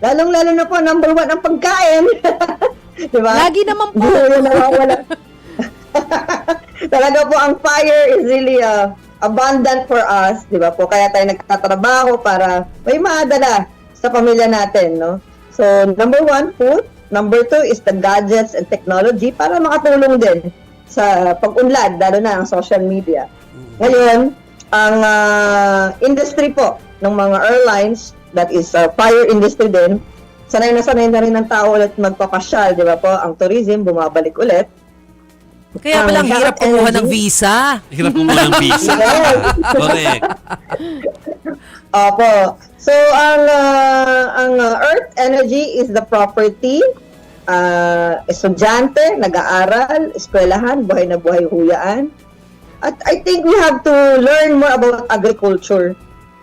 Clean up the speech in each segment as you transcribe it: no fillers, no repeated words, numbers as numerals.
Lalong-lalo na po, number one ang pagkain. Di ba? Lagi naman po. Hindi po yun nawawala. Talaga po, ang fire is really abundant for us, di ba po? Kaya tayo nagtatrabaho para may maadala sa pamilya natin, no? So, number one, food. Number two is the gadgets and technology para makatulong din sa pag-unlad, lalo na ang social media. Ngayon, ang industry po ng mga airlines, that is fire industry din, sanay na rin ng tao ulit magpapasyal, di ba po? Ang tourism, bumabalik ulit. Kaya palang hirap kumuha ng visa. Hirap mo ng visa. Correct. Opo. So, ang earth energy is the property, estudyante, nag-aaral, eskwelahan, buhay na buhay huyaan. At I think we have to learn more about agriculture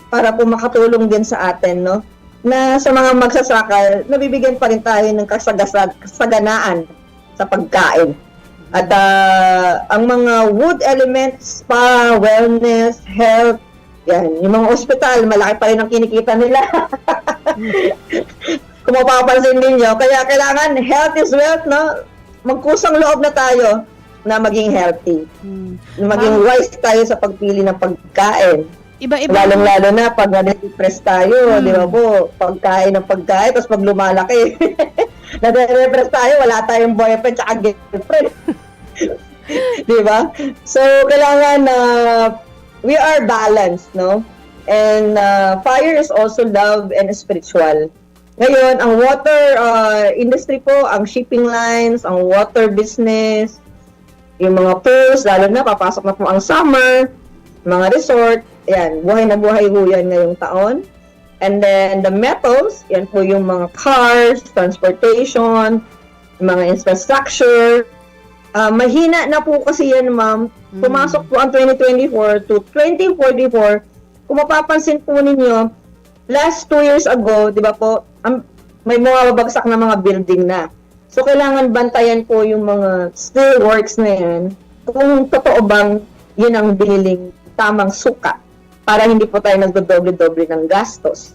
para po makatulong din sa atin, no? Na sa mga magsasaka, nabibigyan pa rin tayo ng kasaganaan sa pagkain. At ang mga wood elements, spa, wellness, health, yan, yung mga ospital, malaki pa rin ang kinikita nila. Kung mapapansin ninyo, kaya kailangan health is wealth, no? Magkusang loob na tayo na maging healthy. Na maging wise tayo sa pagpili ng pagkain. Iba-iba. Lalong-lalo na pag na-depress tayo, di ba po? Pagkain ng pagkain, tapos pag lumalaki, na-depress tayo, wala tayong boyfriend tsaka girlfriend. Di ba? So, kailangan we are balanced, no? And fire is also love and spiritual. Ngayon, ang water industry po, ang shipping lines, ang water business, yung mga pools, lalo na papasok na po ang summer, mga resort, yan, buhay na buhay ho yan ngayong taon. And then the metals, yan po yung mga cars, transportation, mga infrastructure. Mahina na po kasi yan, ma'am. Pumasok po ang 2024 to 2044. Kung mapapansin po ninyo, last 2 years ago, di ba po, may mga babagsak na mga building na. So, kailangan bantayan po yung mga steel works na yan kung totoo bang yun ang biniling tamang suka para hindi po tayo nagdodoble-doble ng gastos.